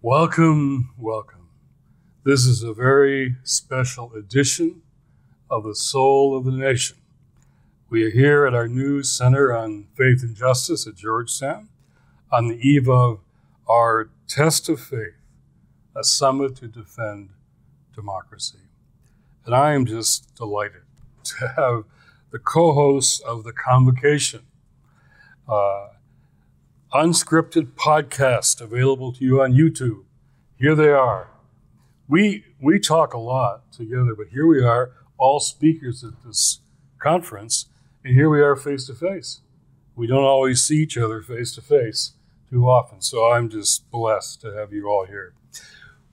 Welcome, welcome. This is a very special edition of the Soul of the Nation. We are here at our new Center on Faith and Justice at Georgetown on the eve of our Test of Faith, a summit to defend democracy. And I am just delighted to have the co-hosts of the convocation, unscripted podcast available to you on YouTube. Here they are. We talk a lot together, but here we are, all speakers at this conference, and here we are face to face. We don't always see each other face to face too often, so I'm just blessed to have you all here.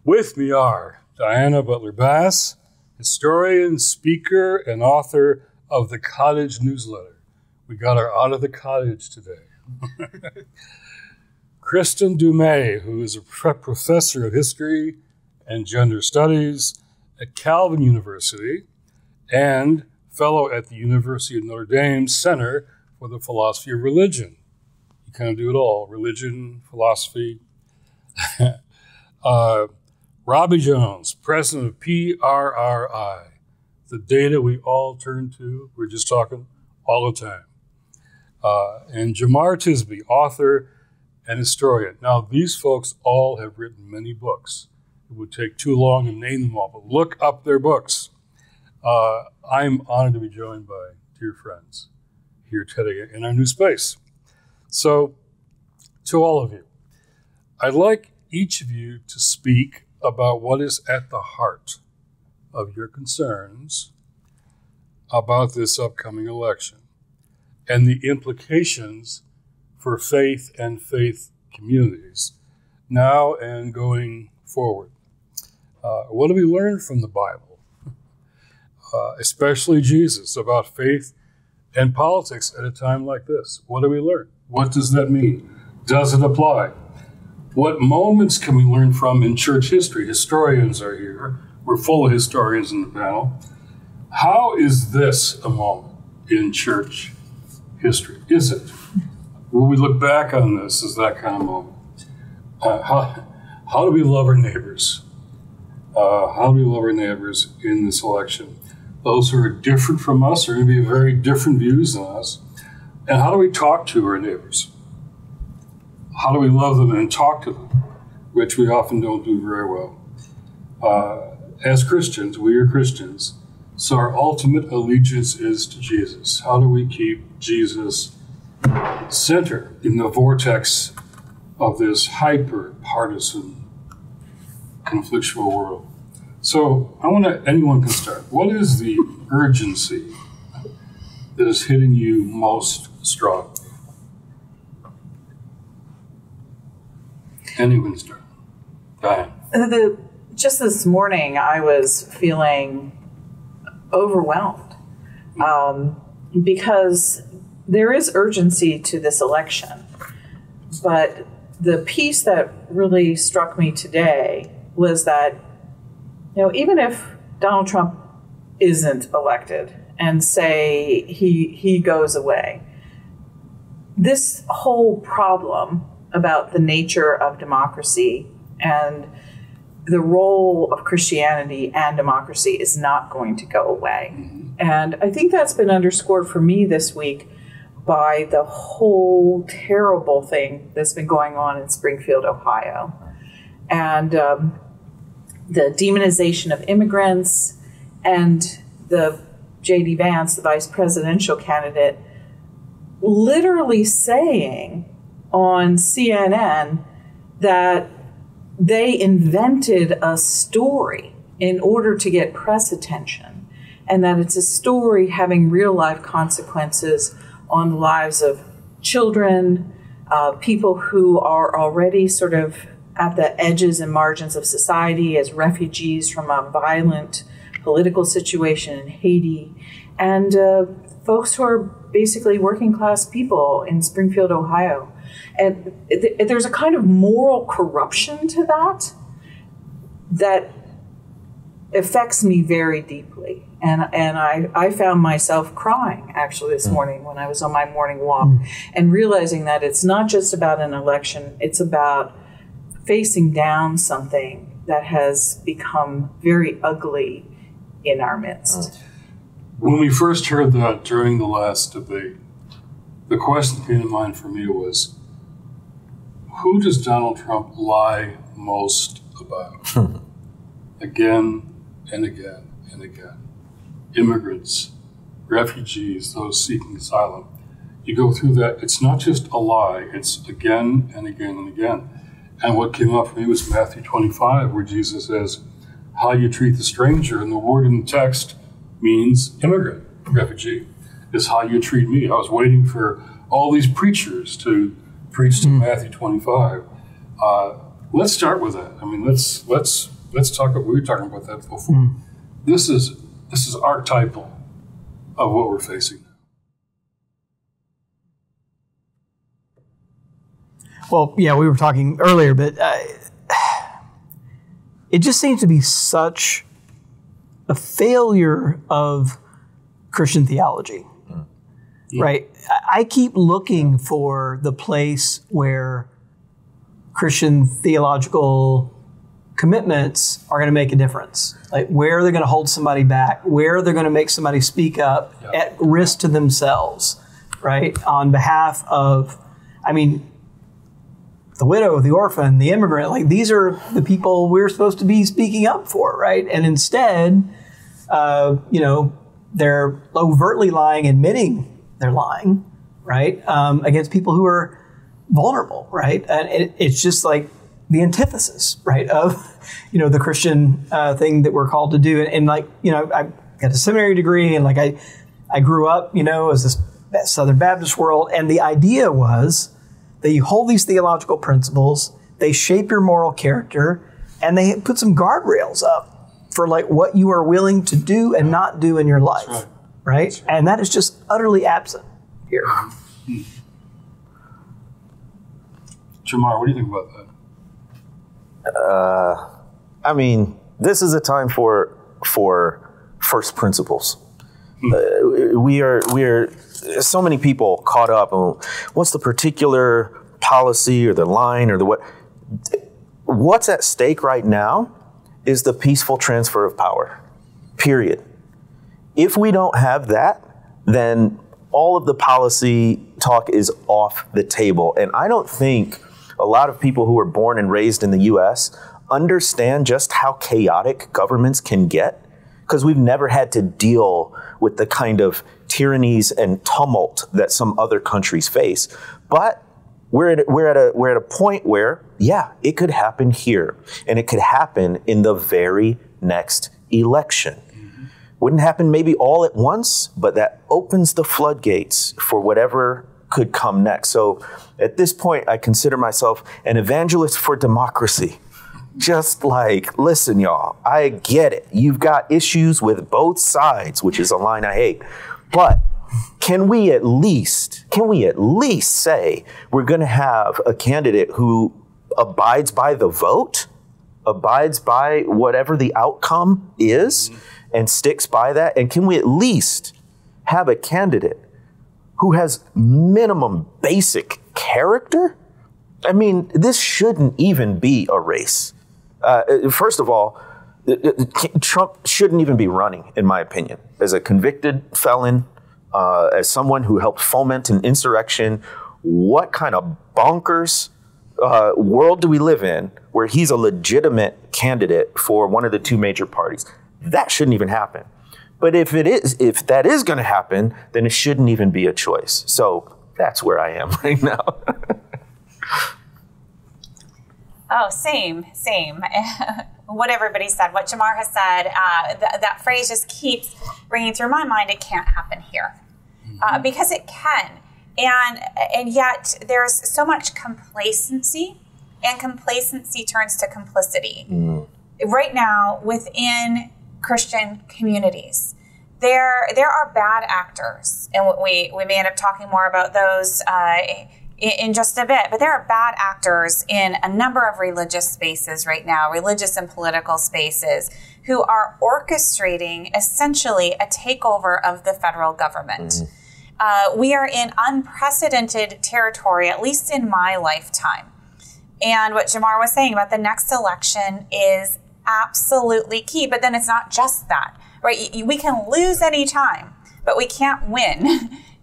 With me are Diana Butler-Bass, historian, speaker, and author of the Cottage Newsletter. We got her out of the cottage today. Kristin, who is a professor of history and gender studies at Calvin University and fellow at the University of Notre Dame Center for the Philosophy of Religion. You kind of do it all, religion, philosophy. Robbie Jones, president of PRRI, the data we all turn to. We're just talking all the time. And Jemar Tisby, author and historian. Now, these folks all have written many books. It would take too long to name them all, but look up their books. I'm honored to be joined by dear friends here today in our new space. So, to all of you, I'd like each of you to speak about what is at the heart of your concerns about this upcoming election and the implications for faith and faith communities now and going forward. What do we learn from the Bible, especially Jesus, about faith and politics at a time like this? What do we learn? What does that mean? Does it apply? What moments can we learn from in church history? Historians are here. We're full of historians in the panel. How is this a moment in church history? Is it? Will we look back on this as that kind of moment? How do we love our neighbors? How do we love our neighbors in this election? Those who are different from us are going to be very different views than us. And how do we talk to our neighbors? How do we love them and talk to them, which we often don't do very well. As Christians, we are Christians, so our ultimate allegiance is to Jesus. How do we keep Jesus center in the vortex of this hyper-partisan, conflictual world? So anyone can start. What is the urgency that is hitting you most strongly? Anyone can start. Diane. Just this morning, I was feeling overwhelmed because there is urgency to this election. But the piece that really struck me today was that, even if Donald Trump isn't elected and say he goes away, this whole problem about the nature of democracy and the role of Christianity and democracy is not going to go away. Mm-hmm. And I think that's been underscored for me this week by the whole terrible thing that's been going on in Springfield, Ohio. And the demonization of immigrants and the J.D. Vance, the vice presidential candidate, literally saying on CNN that they invented a story in order to get press attention, and that it's a story having real life consequences on the lives of children, people who are already sort of at the edges and margins of society as refugees from a violent political situation in Haiti, and folks who are basically working class people in Springfield, Ohio. And there's a kind of moral corruption to that affects me very deeply. And I found myself crying actually this morning when I was on my morning walk and realizing that it's not just about an election, it's about facing down something that has become very ugly in our midst. When we first heard that during the last debate, the question that came to mind for me was, who does Donald Trump lie most about? Again and again and again. Immigrants, refugees, those seeking asylum. You go through that, it's not just a lie, it's again and again and again. And what came up for me was Matthew 25, where Jesus says, how you treat the stranger, and the word in the text means immigrant, refugee, is how you treat me. I was waiting for all these preachers to preach to Matthew 25. Let's start with that. I mean, let's talk about, we were talking about that before. This is archetypal of what we're facing now. Well, yeah, we were talking earlier, but it just seems to be such a failure of Christian theology, right? I keep looking for the place where Christian theological commitments are going to make a difference. Like where they're going to hold somebody back, where they're going to make somebody speak up at risk to themselves, right? On behalf of, I mean, the widow, the orphan, the immigrant, like these are the people we're supposed to be speaking up for, right? And instead, they're overtly lying, admitting they're lying, right? Against people who are vulnerable, right? And it's just like the antithesis, right, of, the Christian thing that we're called to do. And I got a seminary degree, and like I grew up, as this Southern Baptist world, and the idea was that you hold these theological principles, they shape your moral character, and they put some guardrails up for like what you are willing to do and not do in your life, right? And that is just utterly absent here. Jemar, what do you think about that? I mean, this is a time for first principles. We are so many people caught up on what's the particular policy or the line or the what. What's at stake right now is the peaceful transfer of power, period. If we don't have that, then all of the policy talk is off the table. And I don't think a lot of people who were born and raised in the U.S. understand just how chaotic governments can get, because we've never had to deal with the kind of tyrannies and tumult that some other countries face. But we're at a point where, it could happen here, and it could happen in the very next election. Wouldn't happen maybe all at once, but that opens the floodgates for whatever could come next. So at this point, I consider myself an evangelist for democracy. Just like, listen, y'all, I get it. You've got issues with both sides, which is a line I hate. But can we at least say we're going to have a candidate who abides by the vote, abides by whatever the outcome is, and sticks by that? And can we at least have a candidate who has minimum basic character? I mean, this shouldn't even be a race. First of all, Trump shouldn't even be running, in my opinion, as a convicted felon, as someone who helped foment an insurrection. What kind of bonkers world do we live in where he's a legitimate candidate for one of the two major parties? That shouldn't even happen. But if that is going to happen, then it shouldn't even be a choice. So that's where I am right now. Oh, same. What everybody said, what Jemar has said, that phrase just keeps ringing through my mind. It can't happen here, because it can. And yet there's so much complacency, and complacency turns to complicity. Right now within Christian communities, there are bad actors, and we may end up talking more about those in just a bit, but there are bad actors in a number of religious spaces right now, religious and political spaces, who are orchestrating essentially a takeover of the federal government. We are in unprecedented territory, at least in my lifetime. And what Jemar was saying about the next election is absolutely key. But then it's not just that, right? We can lose any time, but we can't win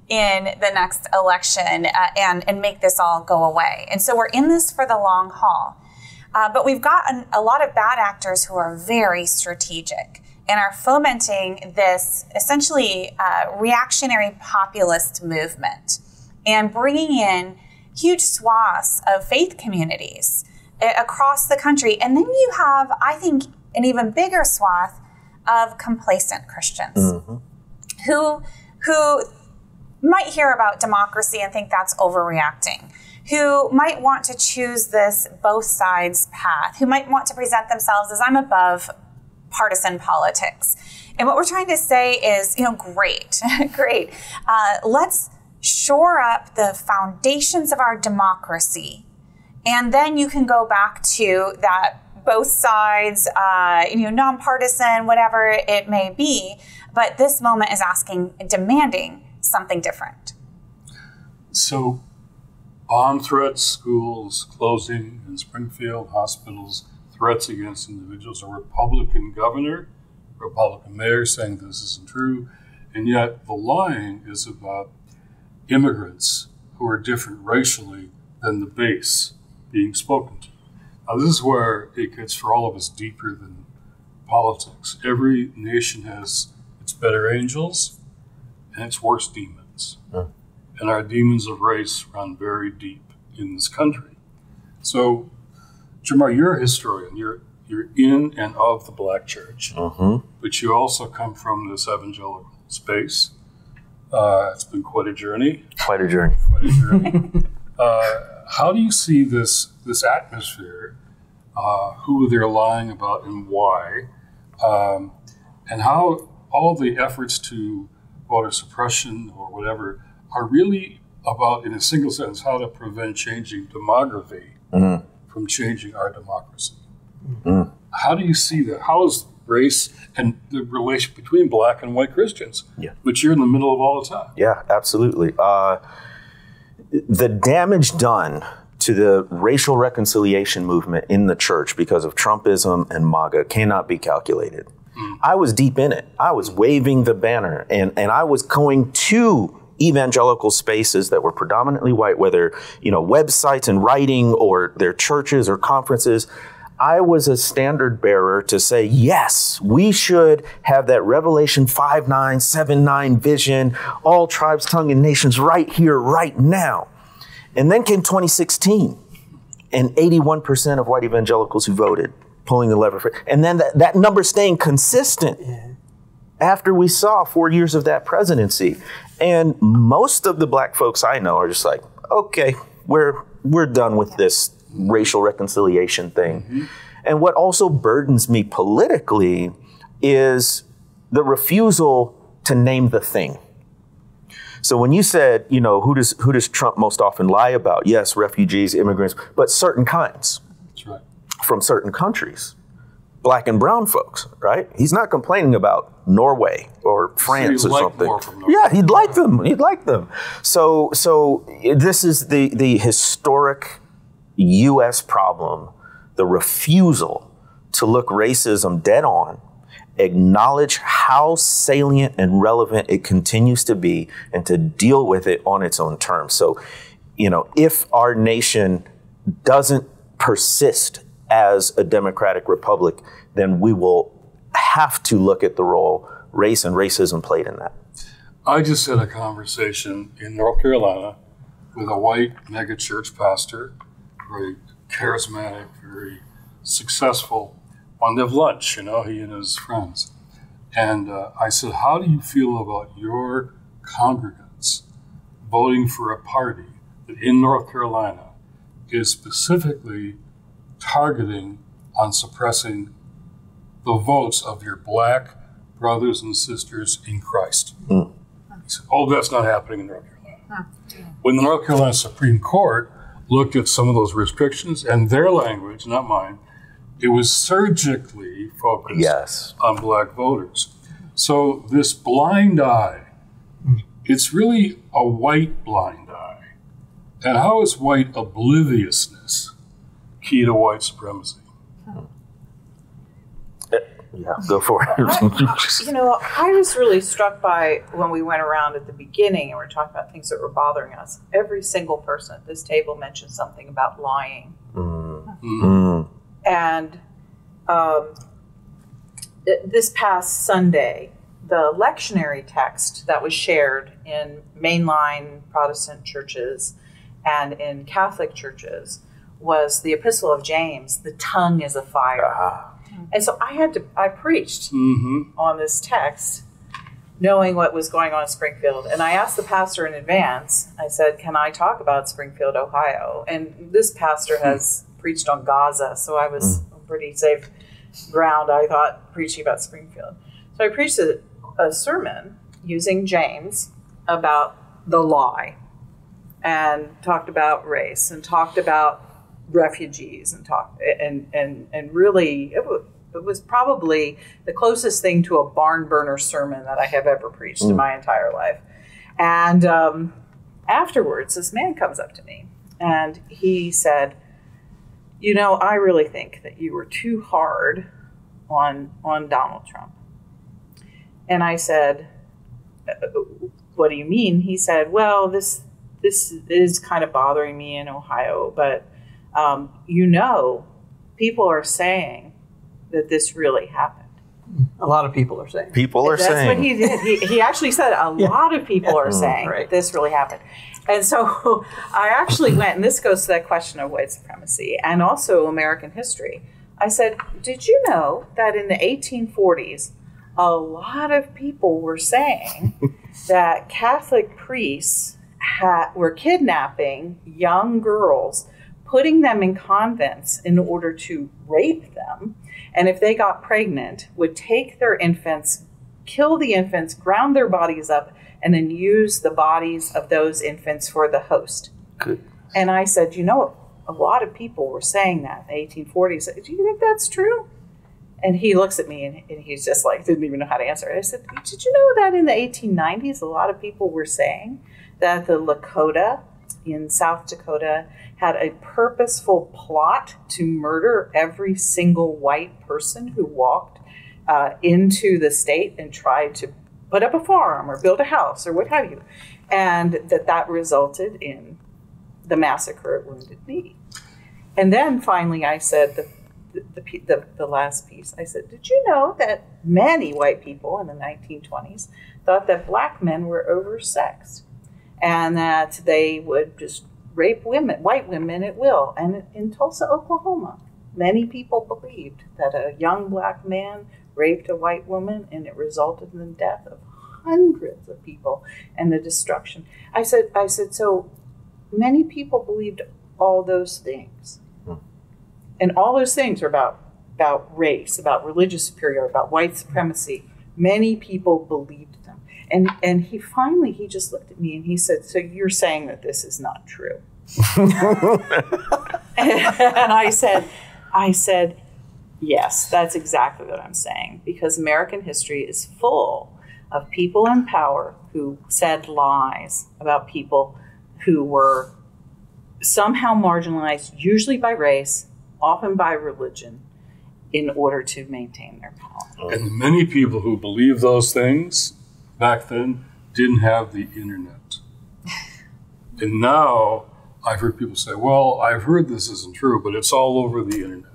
in the next election and make this all go away. And so we're in this for the long haul. But we've got a lot of bad actors who are very strategic and are fomenting this essentially reactionary populist movement and bringing in huge swaths of faith communities across the country. And then you have, I think, an even bigger swath of complacent Christians who might hear about democracy and think that's overreacting, who might want to choose this both sides path, who might want to present themselves as I'm above partisan politics. And what we're trying to say is, great. Let's shore up the foundations of our democracy. And then you can go back to that both sides, nonpartisan, whatever it may be. But this moment is demanding something different. So, bomb threats, schools closing in Springfield, hospitals, threats against individuals, a Republican governor, Republican mayor saying this isn't true, and yet the lying is about immigrants who are different racially than the base being spoken to. Now, this is where it gets for all of us deeper than politics. Every nation has its better angels and its worst demons. And our demons of race run very deep in this country. So, Jemar, you're a historian. You're in and of the Black church, but you also come from this evangelical space. It's been quite a journey. Quite a journey. How do you see this atmosphere? Who they're lying about and why? And how all the efforts to voter suppression or whatever are really about, in a single sentence, how to prevent changing demography from changing our democracy. How do you see that? How is race and the relation between Black and white Christians, which you're in the middle of all the time? Yeah, absolutely. The damage done to the racial reconciliation movement in the church because of Trumpism and MAGA cannot be calculated. I was deep in it. I was waving the banner and I was going to evangelical spaces that were predominantly white, whether, websites and writing or their churches or conferences. I was a standard bearer to say, yes, we should have that Revelation 5:9, 7:9 vision, all tribes, tongue, and nations right here, right now. And then came 2016 and 81% of white evangelicals who voted, pulling the lever for, and then that number staying consistent after we saw 4 years of that presidency. And most of the Black folks I know are just like, okay, we're done with this racial reconciliation thing. And what also burdens me politically is the refusal to name the thing. So when you said, who does Trump most often lie about? Yes, refugees, immigrants, but certain kinds. That's right. From certain countries. Black and brown folks, right? He's not complaining about Norway or France or something. Yeah, he'd like them. He'd like them. So this is the historic U.S. problem, the refusal to look racism dead on, acknowledge how salient and relevant it continues to be, and to deal with it on its own terms. So, if our nation doesn't persist as a democratic republic, then we will have to look at the role race and racism played in that. I just had a conversation in North Carolina with a white mega church pastor, very charismatic, very successful, wanted to have lunch, he and his friends. And I said, how do you feel about your congregants voting for a party that in North Carolina is specifically targeting on suppressing the votes of your Black brothers and sisters in Christ? He said, that's not happening in North Carolina. When the North Carolina Supreme Court looked at some of those restrictions and their language, not mine, it was surgically focused on Black voters. So this blind eye, it's really a white blind eye. And how is white obliviousness key to white supremacy. Yeah, go for it. I was really struck by when we went around at the beginning and we were talking about things that were bothering us. Every single person at this table mentioned something about lying. And this past Sunday, the lectionary text that was shared in mainline Protestant churches and in Catholic churches was the Epistle of James, the tongue is a fire. And so I preached on this text, knowing what was going on in Springfield. And I asked the pastor in advance, I said, can I talk about Springfield, Ohio? And this pastor has preached on Gaza, so I was pretty safe ground, I thought, preaching about Springfield. So I preached a sermon using James about the lie, and talked about race, and talked about refugees, and really it was probably the closest thing to a barn burner sermon that I have ever preached in my entire life. And afterwards, this man comes up to me and he said, I really think that you were too hard on Donald Trump. And I said, what do you mean? He said, well, this is kind of bothering me in Ohio, but people are saying that this really happened. A lot of people are saying. That's what he did. He actually said a lot of people are saying that this really happened. And so I actually went, and this goes to that question of white supremacy and also American history. I said, did you know that in the 1840s, a lot of people were saying that Catholic priests were kidnapping young girls, putting them in convents in order to rape them, and if they got pregnant, would take their infants, kill the infants, ground their bodies up, and then use the bodies of those infants for the host. Good. And I said, a lot of people were saying that in the 1840s. Do you think that's true? And he looks at me and he's just like, didn't even know how to answer. I said, did you know that in the 1890s, a lot of people were saying that the Lakota in South Dakota had a purposeful plot to murder every single white person who walked into the state and tried to put up a farm or build a house or what have you, and that resulted in the massacre at Wounded Knee. And then finally I said the last piece. I said, did you know that many white people in the 1920s thought that black men were oversexed and that they would just rape white women at will? And in Tulsa, Oklahoma, many people believed that a young black man raped a white woman and it resulted in the death of hundreds of people and the destruction. I said, so many people believed all those things. And all those things are about race, about religious superiority, about white supremacy. Many people believed them. And he just looked at me and he said, so you're saying that this is not true? And I said, yes, that's exactly what I'm saying. Because American history is full of people in power who said lies about people who were somehow marginalized, usually by race, often by religion, in order to maintain their power. And many people who believed those things back then didn't have the internet. And now I've heard people say, well, I've heard this isn't true, but it's all over the internet.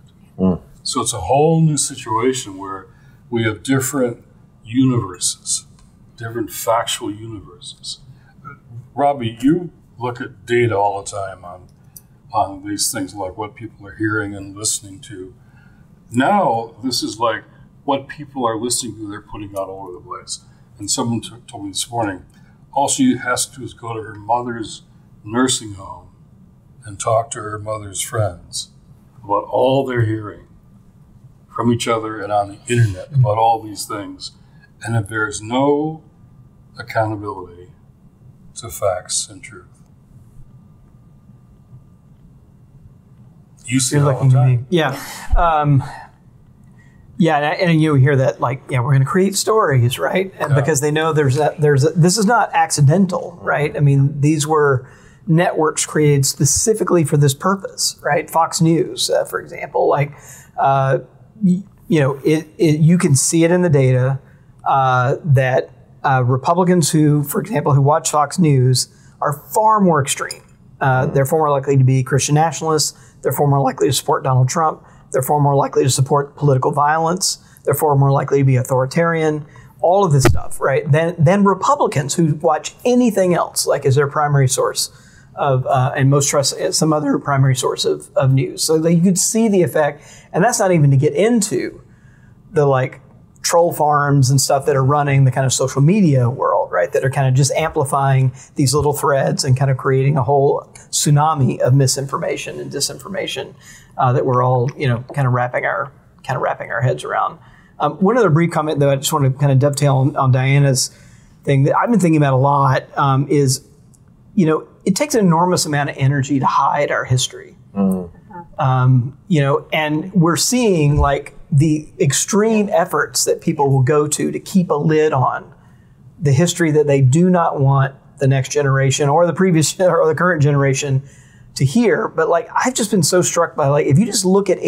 So it's a whole new situation where we have different universes, different factual universes. Robbie, you look at data all the time on these things, like what people are hearing and listening to. Now, this is like what people are listening to, they're putting out all over the place. And someone told me this morning, all she has to do is go to her mother's nursing home and talk to her mother's friends about all they're hearing from each other and on the internet about all these things. And if there's no accountability to facts and truth. You see it all the time. Yeah. And you hear that, like, we're going to create stories, right? And because they know this is not accidental, right? I mean, these were networks created specifically for this purpose, right? Fox News, for example, like, you can see it in the data that Republicans who, for example, who watch Fox News are far more extreme. They're far more likely to be Christian nationalists. They're far more likely to support Donald Trump. They're far more likely to support political violence. They're far more likely to be authoritarian. All of this stuff, right? Then Republicans who watch anything else, like as their primary source of, and most trust some other primary source of news. So that you could see the effect, and that's not even to get into the like troll farms and stuff that are running the kind of social media world, right? That are kind of just amplifying these little threads and kind of creating a whole tsunami of misinformation and disinformation that we're all, kind of wrapping our heads around. One other brief comment, though, I just want to kind of dovetail on Diana's thing that I've been thinking about a lot is, it takes an enormous amount of energy to hide our history. And we're seeing like the extreme efforts that people will go to keep a lid on the history that they do not want the next generation or the previous or the current generation to hear. But like, I've just been so struck by like, if you just look at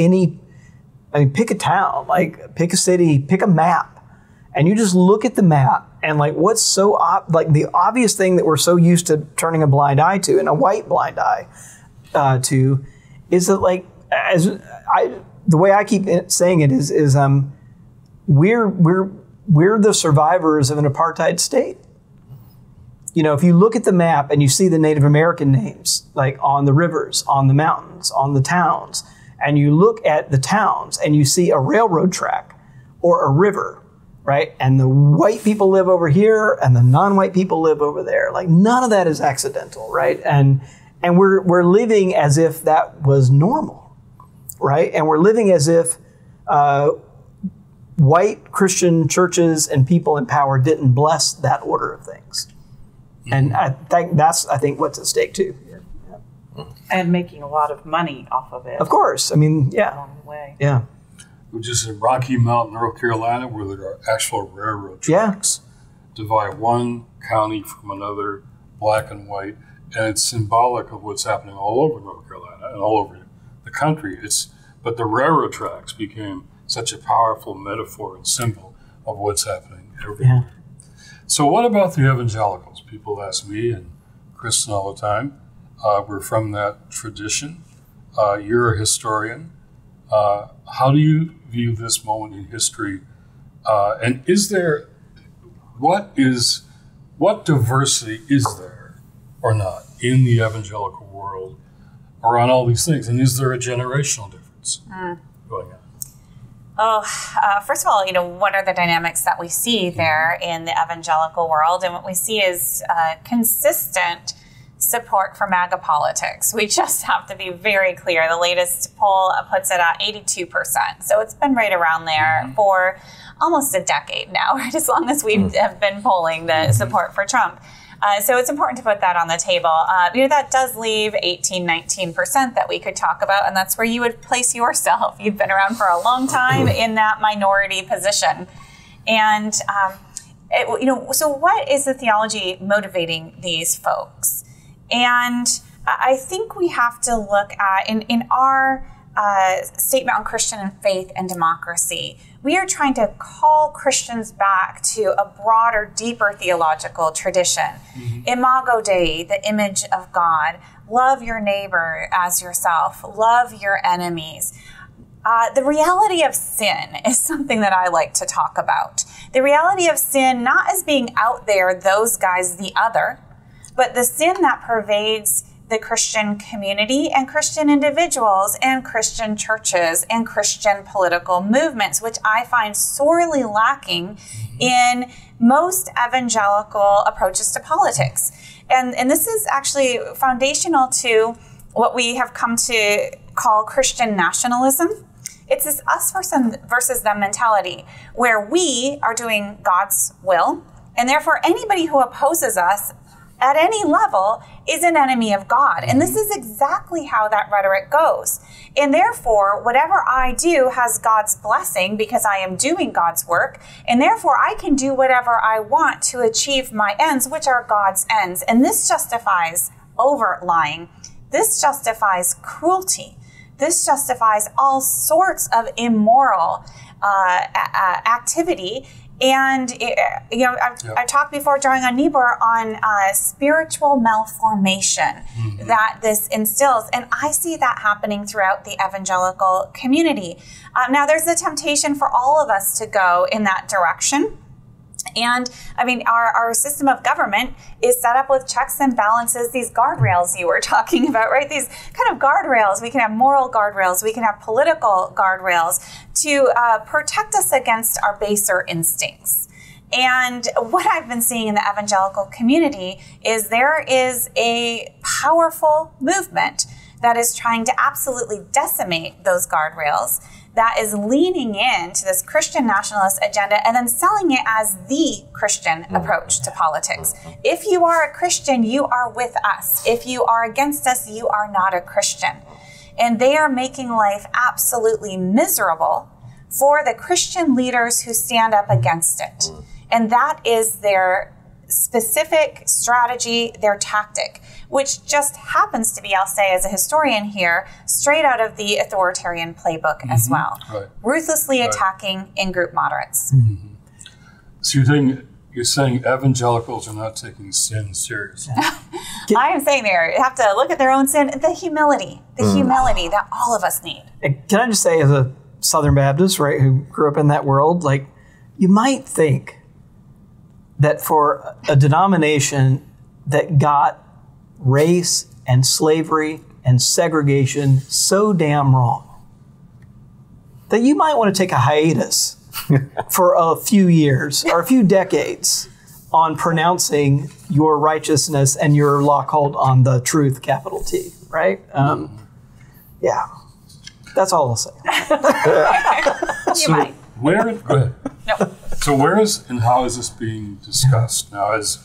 pick a town, like pick a city, pick a map, and you just look at the map and like what's so like the obvious thing that we're so used to turning a blind eye to, and a white blind eye to, is that like the way I keep saying it is we're the survivors of an apartheid state. If you look at the map and you see the Native American names like on the rivers, on the mountains, on the towns, and you look at the towns and you see a railroad track or a river, right? And the white people live over here and the non-white people live over there. Like none of that is accidental, right? And we're living as if that was normal, right? And we're living as if white Christian churches and people in power didn't bless that order of things. And I think that's what's at stake too. And making a lot of money off of it. Of course. I mean, yeah. Along the way. Yeah. Which is in Rocky Mount, North Carolina, where there are actual railroad tracks. Divide one county from another, black and white. And it's symbolic of what's happening all over North Carolina and all over the country. But the railroad tracks became such a powerful metaphor and symbol of what's happening everywhere. Yeah. So what about the evangelicals? People ask me and Kristin all the time. We're from that tradition. You're a historian. How do you view this moment in history? And what diversity is there or not in the evangelical world around all these things? And is there a generational difference going on? First of all, what are the dynamics that we see there in the evangelical world? And what we see is consistent support for MAGA politics. We just have to be very clear. The latest poll puts it at 82%. So it's been right around there for almost a decade now, right? As long as we have been polling the support for Trump. So it's important to put that on the table. That does leave 18-19% that we could talk about, and that's where you would place yourself. You've been around for a long time in that minority position. And, so what is the theology motivating these folks? And I think we have to look at, in our statement on Christian faith and democracy, we are trying to call Christians back to a broader, deeper theological tradition. Imago Dei, the image of God. Love your neighbor as yourself. Love your enemies. The reality of sin is something that I like to talk about. The reality of sin not as being out there, those guys, the other, but the sin that pervades the Christian community and Christian individuals and Christian churches and Christian political movements, which I find sorely lacking in most evangelical approaches to politics. And this is actually foundational to what we have come to call Christian nationalism. It's this us versus them mentality, where we are doing God's will, and therefore anybody who opposes us at any level is an enemy of God. And this is exactly how that rhetoric goes. And therefore, whatever I do has God's blessing because I am doing God's work. And therefore, I can do whatever I want to achieve my ends, which are God's ends. And this justifies overt lying. This justifies cruelty. This justifies all sorts of immoral activity. And, I talked before, drawing on Niebuhr, on spiritual malformation that this instills. And I see that happening throughout the evangelical community. Now, there's a temptation for all of us to go in that direction. And I mean, our system of government is set up with checks and balances, these guardrails you were talking about, right? These kind of guardrails. We can have moral guardrails. We can have political guardrails to protect us against our baser instincts. And what I've been seeing in the evangelical community is there is a powerful movement that is trying to absolutely decimate those guardrails, that is leaning into this Christian nationalist agenda and then selling it as the Christian approach to politics. If you are a Christian, you are with us. If you are against us, you are not a Christian. And they are making life absolutely miserable for the Christian leaders who stand up against it. And that is their specific strategy, their tactic, which just happens to be, I'll say as a historian here, straight out of the authoritarian playbook as well. Right. Ruthlessly attacking in-group moderates. So you're saying evangelicals are not taking sin seriously. I am saying they have to look at their own sin, the humility that all of us need. And can I just say, as a Southern Baptist, right, who grew up in that world, like, you might think that for a denomination that got race and slavery and segregation so damn wrong, that you might want to take a hiatus for a few years or a few decades on pronouncing your righteousness and your lock hold on the truth, capital T, right? Yeah, that's all I'll say. You might. Go ahead. No. So where is and how is this being discussed? Now, as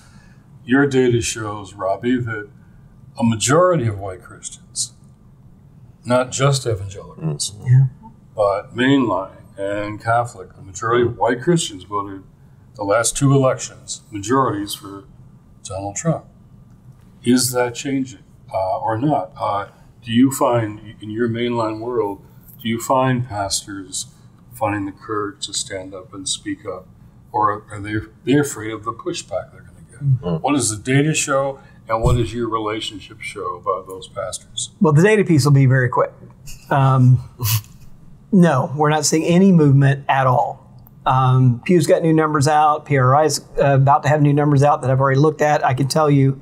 your data shows, Robbie, that a majority of white Christians, not just evangelicals, but mainline and Catholic, the majority of white Christians voted the last two elections, majorities for Donald Trump. Is that changing or not? Do you find, in your mainline world, do you find pastors finding the courage to stand up and speak up? Or are they afraid of the pushback they're going to get? What does the data show, and what does your relationship show about those pastors? Well, the data piece will be very quick. No, we're not seeing any movement at all. Pew's got new numbers out. PRI's about to have new numbers out that I've already looked at. I can tell you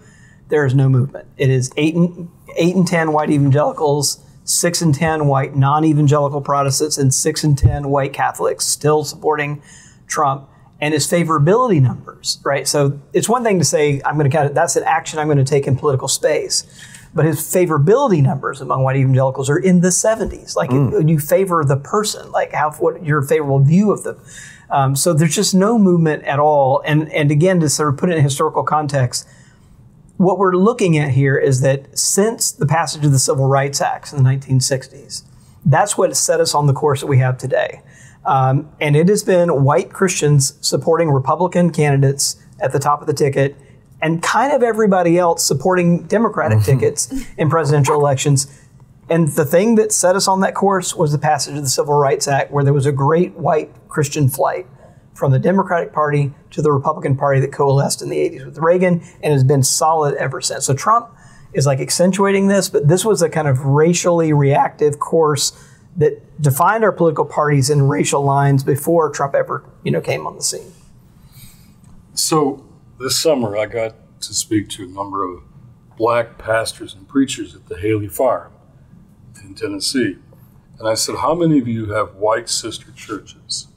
there is no movement. It is 8 and 10 white evangelicals, 6 and 10 white non-evangelical Protestants, and 6 and 10 white Catholics still supporting Trump and his favorability numbers, right? So it's one thing to say, that's an action I'm going to take in political space. But his favorability numbers among white evangelicals are in the 70s. Like, you favor the person, like what your favorable view of them. So there's just no movement at all. And again, to sort of put it in historical context, what we're looking at here is that since the passage of the Civil Rights Acts in the 1960s, that's what set us on the course that we have today. And it has been white Christians supporting Republican candidates at the top of the ticket, and kind of everybody else supporting Democratic tickets in presidential elections. And the thing that set us on that course was the passage of the Civil Rights Act, where there was a great white Christian flight from the Democratic Party to the Republican Party that coalesced in the 80s with Reagan and has been solid ever since. So Trump is like accentuating this, but this was a kind of racially reactive course that defined our political parties in racial lines before Trump ever, came on the scene. So this summer, I got to speak to a number of black pastors and preachers at the Haley Farm in Tennessee. And I said, how many of you have white sister churches?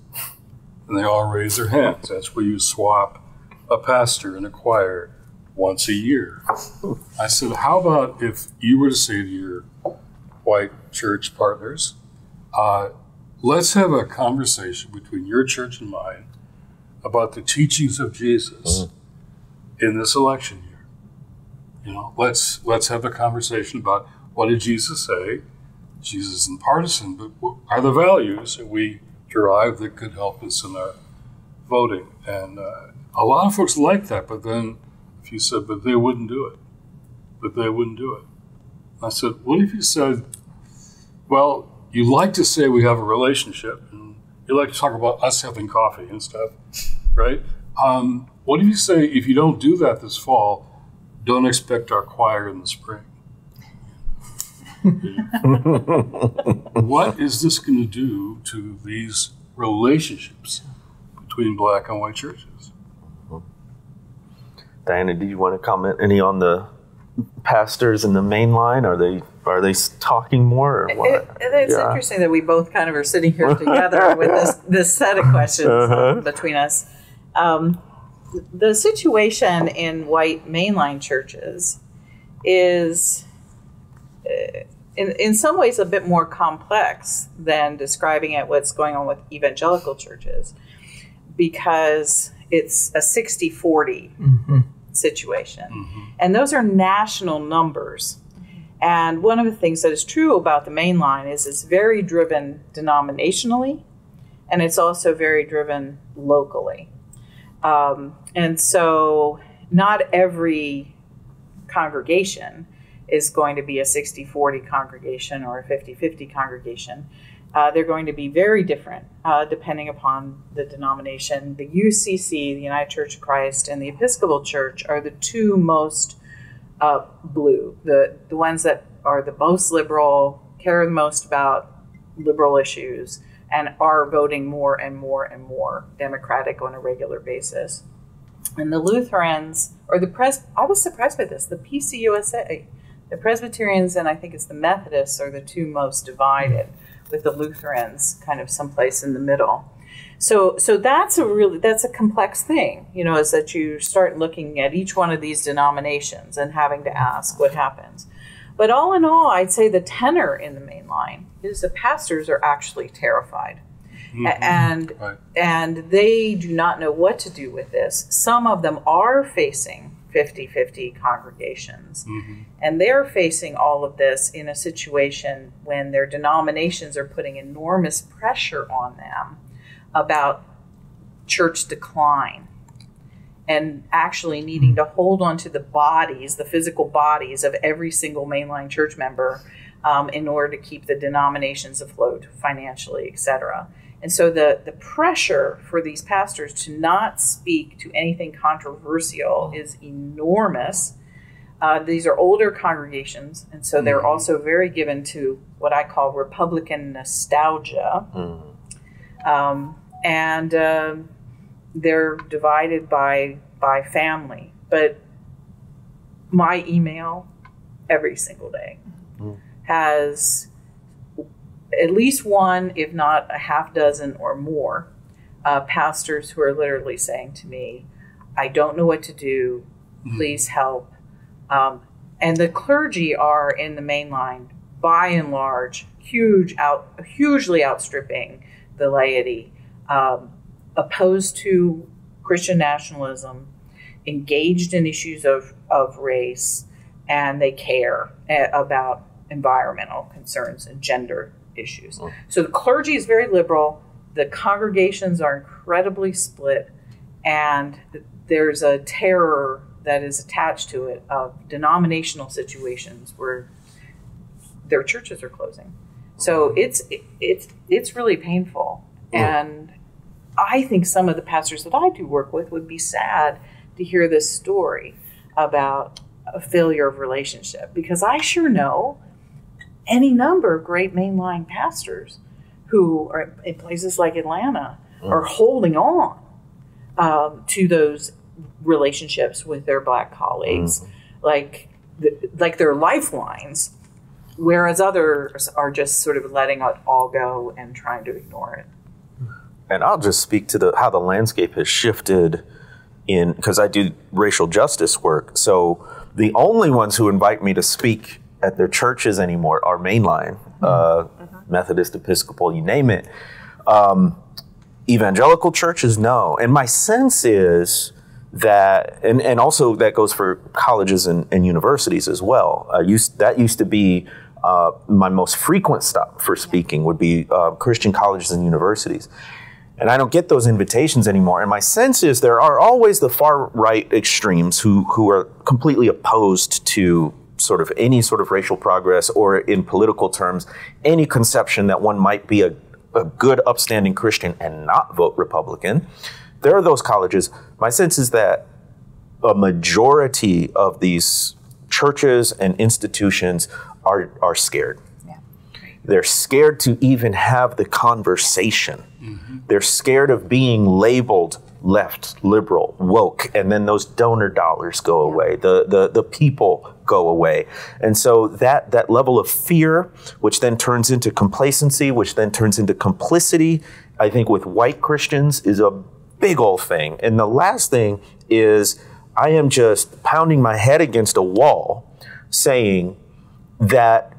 And they all raised their hands. That's where you swap a pastor and a choir once a year. I said, how about if you were to say to your white church partners, let's have a conversation between your church and mine about the teachings of Jesus in this election year. Let's have a conversation about what did Jesus say. Jesus isn't partisan, but what are the values that we derive that could help us in our voting? And a lot of folks like that, but then if you said, but they wouldn't do it. but they wouldn't do it. I said, what if you said, well, you like to say we have a relationship, and you like to talk about us having coffee and stuff, right? What if you say, if you don't do that this fall, don't expect our choir in the spring? What is this going to do to these relationships between black and white churches? Diana, do you want to comment any on the pastors in the main line? Are they talking more, or what? It's interesting that we both kind of are sitting here together with this set of questions between us. The situation in white mainline churches is, in some ways, a bit more complex than describing it what's going on with evangelical churches, because it's a 60-40 situation. And those are national numbers. And one of the things that is true about the mainline is it's very driven denominationally, and it's also very driven locally. And so not every congregation is going to be a 60-40 congregation or a 50-50 congregation. They're going to be very different depending upon the denomination. The UCC, the United Church of Christ, and the Episcopal Church are the two most blue, the ones that are the most liberal, care the most about liberal issues, and are voting more and more and more Democratic on a regular basis. And the Lutherans, or I was surprised by this, the PCUSA, the Presbyterians, and I think it's the Methodists are the two most divided, with the Lutherans kind of someplace in the middle. So that's a complex thing, is that you start looking at each one of these denominations and having to ask what happens. But all in all, I'd say the tenor in the main line is the pastors are actually terrified. And they do not know what to do with this. Some of them are facing 50-50 congregations. And they're facing all of this in a situation when their denominations are putting enormous pressure on them about church decline, and actually needing to hold on to the bodies, the physical bodies of every single mainline church member in order to keep the denominations afloat financially, etc. And so the pressure for these pastors to not speak to anything controversial is enormous. These are older congregations, and so they're also very given to what I call Republican nostalgia. And they're divided by family. But my email every single day has at least one, if not a half dozen or more, pastors who are literally saying to me, I don't know what to do, please help. And the clergy are in the main line, by and large, hugely outstripping the laity, opposed to Christian nationalism, engaged in issues of race, and they care about environmental concerns and gender issues. So the clergy is very liberal, the congregations are incredibly split, and there's a terror that is attached to it of denominational situations where their churches are closing. So it's really painful. And I think some of the pastors that I do work with would be sad to hear this story about a failure of relationship, because I sure know any number of great mainline pastors who are in places like Atlanta are holding on to those relationships with their black colleagues, like their lifelines, whereas others are just sort of letting it all go and trying to ignore it. And I'll just speak to how the landscape has shifted because I do racial justice work. So the only ones who invite me to speak at their churches anymore are mainline, Methodist, Episcopal, you name it. Evangelical churches, no. And my sense is that, and also that goes for colleges and universities as well. That used to be my most frequent stop for speaking would be Christian colleges and universities. And I don't get those invitations anymore. And my sense is there are always the far right extremes who are completely opposed to sort of any sort of racial progress, or in political terms, any conception that one might be a good, upstanding Christian and not vote Republican. There are those colleges. My sense is that a majority of these churches and institutions are scared. Yeah. They're scared to even have the conversation. Mm-hmm. They're scared of being labeled left, liberal, woke, and then those donor dollars go away. The people go away. And so that level of fear, which then turns into complacency, which then turns into complicity, I think with white Christians is a big old thing. And the last thing is I am just pounding my head against a wall saying that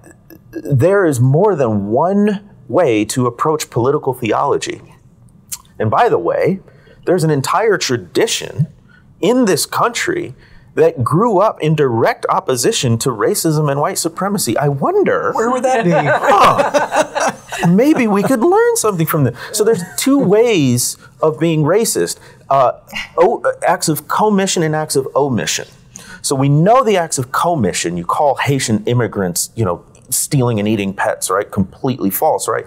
there is more than one way to approach political theology. And by the way, there's an entire tradition in this country that grew up in direct opposition to racism and white supremacy. I wonder, where would that be? Maybe we could learn something from this. So there's two ways of being racist, acts of commission and acts of omission. So we know the acts of commission, you call Haitian immigrants, stealing and eating pets, right? Completely false, right?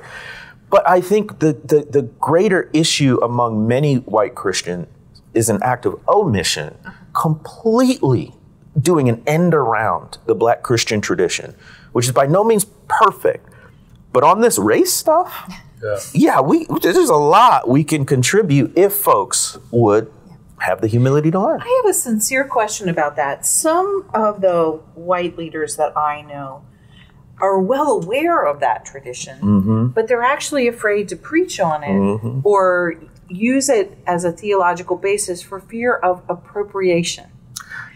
But I think the greater issue among many white Christians is an act of omission, completely doing an end around the Black Christian tradition, which is by no means perfect. But on this race stuff, there's a lot we can contribute if folks would have the humility to learn. I have a sincere question about that. Some of the white leaders that I know are well aware of that tradition, but they're actually afraid to preach on it or use it as a theological basis for fear of appropriation.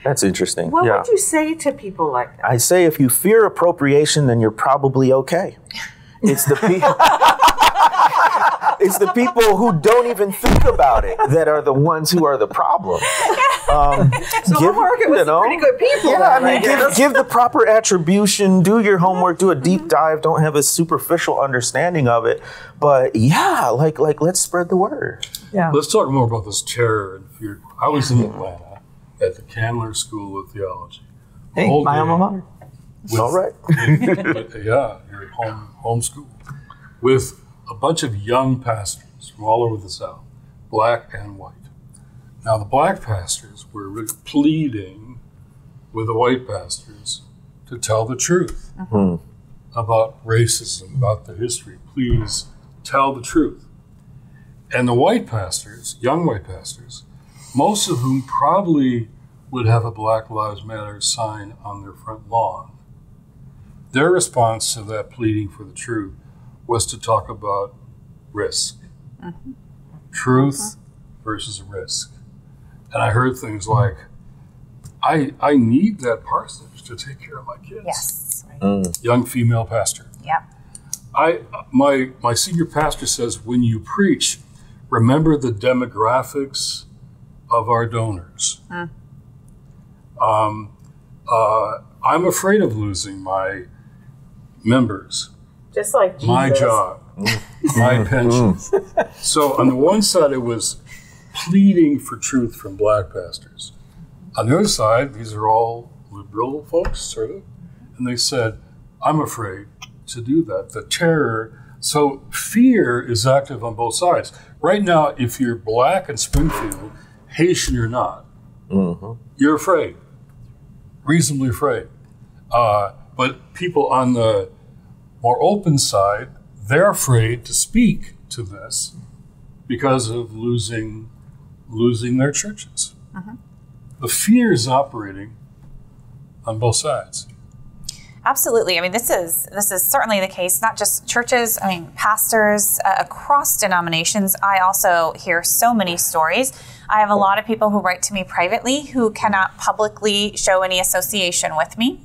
That's interesting. What would you say to people like that? I say if you fear appropriation, then you're probably okay. It's the people. It's the people who don't even think about it that are the ones who are the problem. So homework it was pretty good people. Yeah, give the proper attribution, do your homework, do a deep dive, don't have a superficial understanding of it. But let's spread the word. Yeah. Let's talk more about this terror and fear. I was in Atlanta at the Candler School of Theology. Hey, my alma mater. All right. You're at home school with a bunch of young pastors from all over the South, Black and white. Now, the Black pastors were really pleading with the white pastors to tell the truth about racism, about the history. Please tell the truth. And the white pastors, young white pastors, most of whom probably would have a Black Lives Matter sign on their front lawn, their response to that pleading for the truth was to talk about risk. Truth versus risk. And I heard things like, I need that parsonage to take care of my kids. Yes. Young female pastor. Yep. My senior pastor says, when you preach, remember the demographics of our donors. I'm afraid of losing my members. Just like Jesus. My job, my pension. So on the one side, it was pleading for truth from Black pastors. On the other side, these are all liberal folks, sort of. And they said, I'm afraid to do that. The terror. So fear is active on both sides. Right now, if you're Black in Springfield, Haitian or not, you're afraid, reasonably afraid. But people on the more open side, they're afraid to speak to this because of losing their churches. The fear is operating on both sides. Absolutely. I mean, this is certainly the case, not just churches, pastors across denominations. I also hear so many stories. I have a lot of people who write to me privately who cannot publicly show any association with me.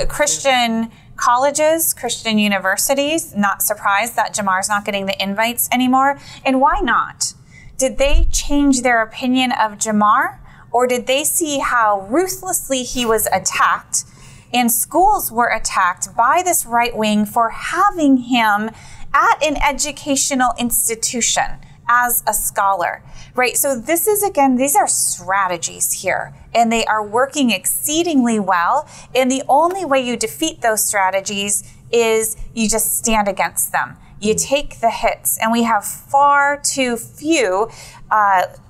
Christian colleges, Christian universities, not surprised that Jemar's not getting the invites anymore. And why not? Did they change their opinion of Jemar? Or did they see how ruthlessly he was attacked and schools were attacked by this right wing for having him at an educational institution as a scholar, right? So this is, again, these are strategies here, and they are working exceedingly well. And the only way you defeat those strategies is you just stand against them. You take the hits, and we have far too few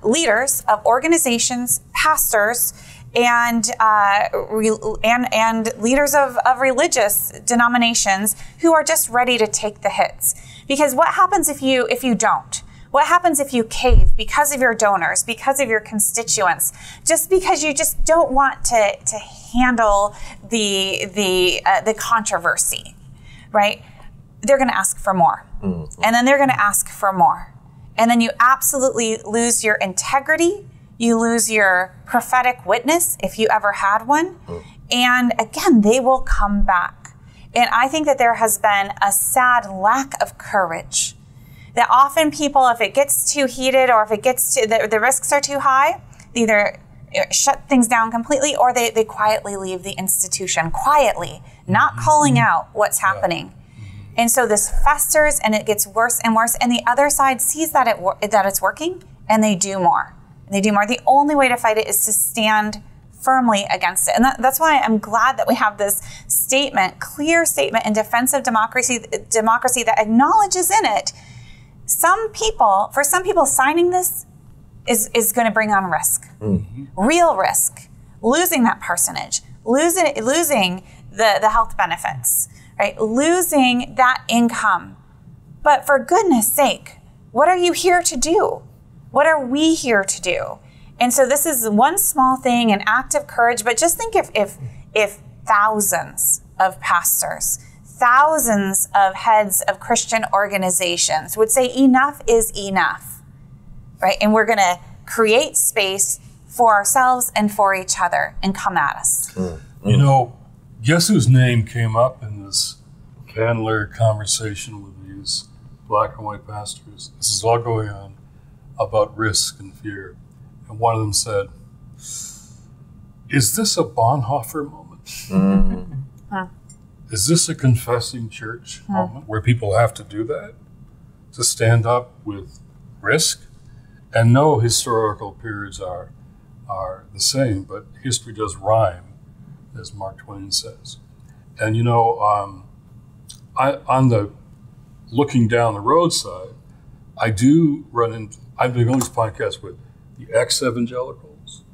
leaders of organizations, pastors, and leaders of religious denominations who are just ready to take the hits. Because what happens if you don't? What happens if you cave because of your donors, because of your constituents, just because you just don't want to handle the controversy, right? They're going to ask for more, and then they're going to ask for more, and then you absolutely lose your integrity. You lose your prophetic witness if you ever had one, and again, they will come back. And I think that there has been a sad lack of courage. That often people, if it gets too heated or if it gets to, the risks are too high, they either shut things down completely or they quietly leave the institution, quietly, not calling out what's happening. And so this festers and it gets worse and worse. And the other side sees that it's working and they do more. They do more. The only way to fight it is to stand firmly against it. And that's why I'm glad that we have this statement, clear statement in defense of democracy that acknowledges in it for some people signing this is going to bring on risk, real risk, losing that parsonage, losing the health benefits, right? Losing that income. But for goodness sake, what are you here to do? What are we here to do? And so this is one small thing, an act of courage, but just think if thousands of pastors, thousands of heads of Christian organizations would say enough is enough, right? And we're going to create space for ourselves and for each other and come at us. You know, guess whose name came up in this candler conversation with these black and white pastors? This is all going on about risk and fear. And one of them said, is this a Bonhoeffer moment? Is this a confessing church moment where people have to do that? To stand up with risk? And no historical periods are the same, but history does rhyme, as Mark Twain says. And you know, on the looking down the roadside, I do run into, I'm doing all these podcasts with the ex-evangelicals,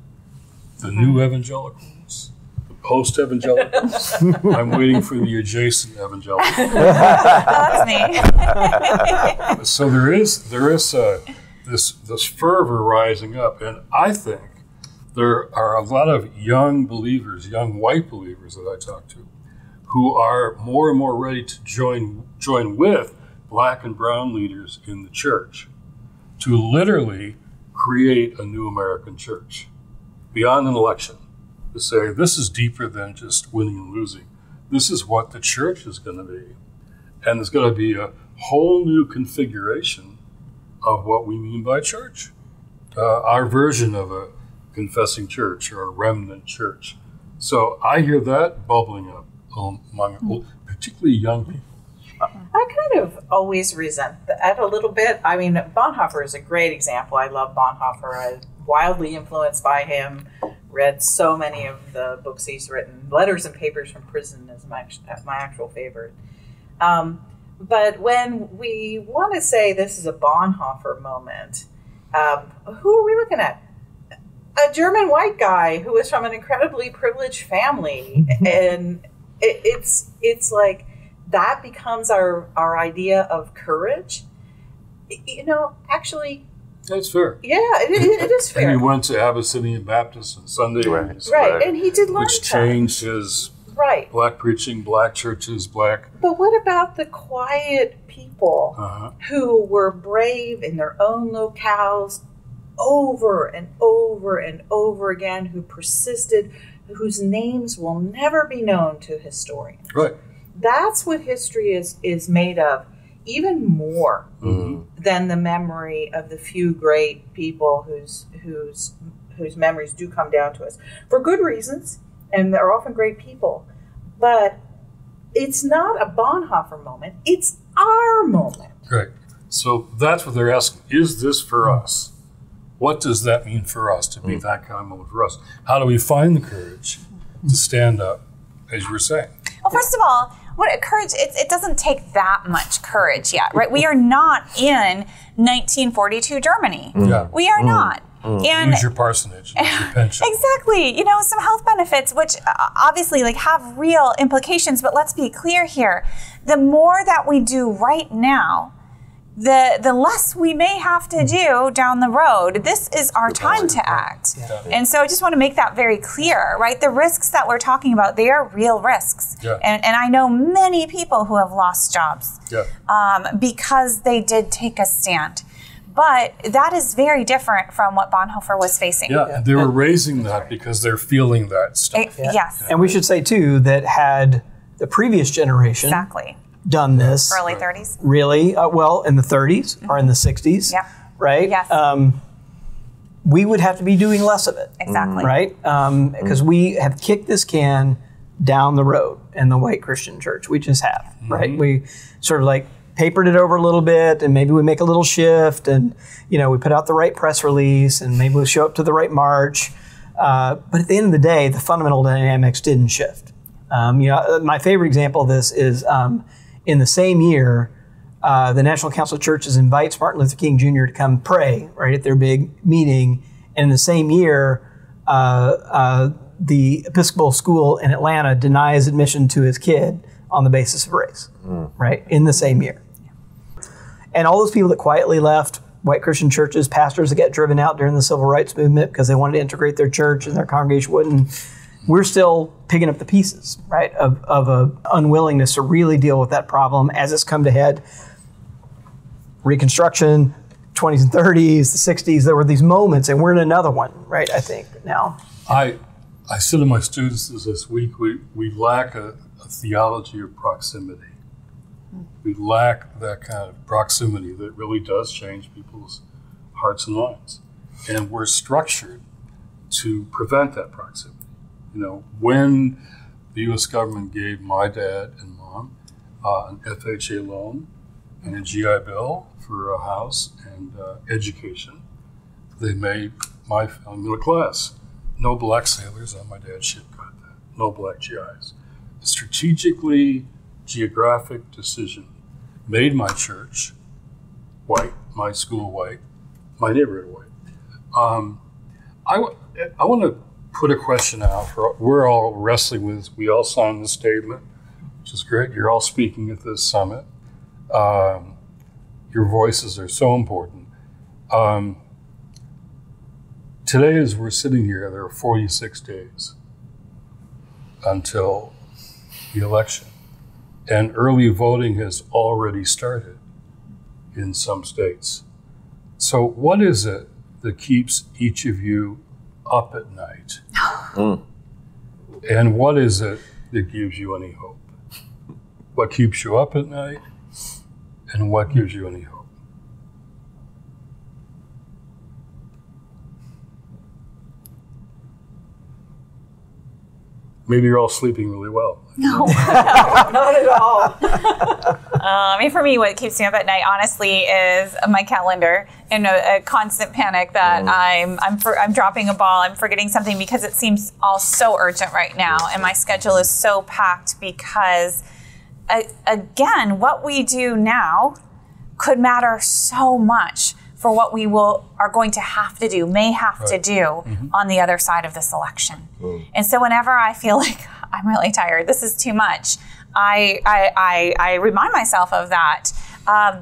the new evangelicals, the post-evangelicals. I'm waiting for the adjacent evangelicals. That's me. So there is this fervor rising up, and I think there are a lot of young believers, young white believers that I talk to, who are more and more ready to join with black and brown leaders in the church to literally create a new American church beyond an election, to say this is deeper than just winning and losing. This is what the church is going to be. And there's going to be a whole new configuration of what we mean by church. Our version of a confessing church or a remnant church. So I hear that bubbling up among particularly young people. I kind of always resent that a little bit. I mean, Bonhoeffer is a great example. I love Bonhoeffer. I'm wildly influenced by him. Read so many of the books he's written. Letters and Papers from Prison is my actual favorite. But when we want to say this is a Bonhoeffer moment, who are we looking at? A German white guy who was from an incredibly privileged family. And it's like, that becomes our idea of courage. You know, actually. That's fair. Yeah, it is fair. And he went to Abyssinian Baptist on Sunday. Right, and he did learn which changed his black preaching, black churches, black. But what about the quiet people who were brave in their own locales over and over and over again, who persisted, whose names will never be known to historians? Right. That's what history is made of, even more than the memory of the few great people whose memories do come down to us for good reasons, and they're often great people. But it's not a Bonhoeffer moment; it's our moment. Right. So that's what they're asking. Is this for us? What does that mean for us to be that kind of moment for us? How do we find the courage to stand up, as you were saying? Well, first of all, courage, it doesn't take that much courage yet, right? We are not in 1942 Germany. Yeah. We are not. And lose your parsonage, lose your pension. Exactly. You know, some health benefits, which obviously have real implications, but let's be clear here. The more that we do right now, the less we may have to do down the road. This is our time to act. Yeah. And so I just want to make that very clear, right? The risks that we're talking about, they are real risks. Yeah. And I know many people who have lost jobs because they did take a stand. But that is very different from what Bonhoeffer was facing. Yeah, they were raising that because they're feeling that stuff. Yes. And we should say, too, that had the previous generation done this. Early 30s. Really? Well, in the 30s or in the 60s. Yeah. Right? Yes. We would have to be doing less of it. Exactly. Right? Because we have kicked this can down the road in the white Christian church. We just have. Right? We sort of like papered it over a little bit, and maybe we make a little shift, and we put out the right press release, and maybe we'll show up to the right march. But at the end of the day, the fundamental dynamics didn't shift. My favorite example of this is in the same year, the National Council of Churches invites Martin Luther King Jr. to come pray right at their big meeting, and in the same year, the Episcopal school in Atlanta denies admission to his kid on the basis of race. Right, in the same year. And all those people that quietly left white Christian churches, pastors that get driven out during the civil rights movement because they wanted to integrate their church and their congregation wouldn't, we're still picking up the pieces, right, of a unwillingness to really deal with that problem as it's come to head. Reconstruction, 20s and 30s, the 60s, there were these moments, and we're in another one, right, I think, now. I said to my students this week, we lack a theology of proximity. We lack that kind of proximity that really does change people's hearts and minds. And we're structured to prevent that proximity. When the U.S. government gave my dad and mom an FHA loan and a GI Bill for a house and education, they made my family middle class. No black sailors on my dad's ship got that. No black GIs. A strategically geographic decision made my church white, my school white, my neighborhood white. I want to put a question out. We're all wrestling with this. We all signed the statement, which is great. You're all speaking at this summit. Your voices are so important. Today, as we're sitting here, there are 46 days until the election. And early voting has already started in some states. So what is it that keeps each of you up at night? And what is it that gives you any hope? What keeps you up at night? And what gives you any hope? Maybe you're all sleeping really well. No, not at all. For me, what keeps me up at night, honestly, is my calendar and a constant panic that I'm dropping a ball, I'm forgetting something because it seems all so urgent right now, and my schedule is so packed because, again, what we do now could matter so much for what we are going to have to do, may have to do on the other side of this election. And so whenever I feel like I'm really tired, this is too much, I remind myself of that.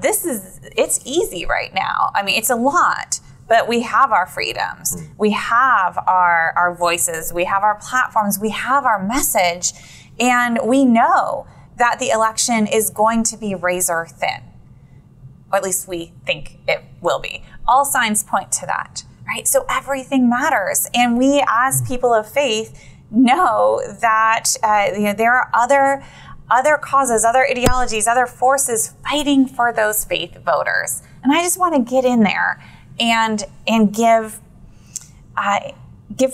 It's easy right now. I mean, it's a lot, but we have our freedoms. We have our voices. We have our platforms. We have our message. And we know that the election is going to be razor thin. Or at least we think it will be. All signs point to that, right? So everything matters. And we as people of faith know that there are other causes, other ideologies, other forces fighting for those faith voters. And I just want to get in there and give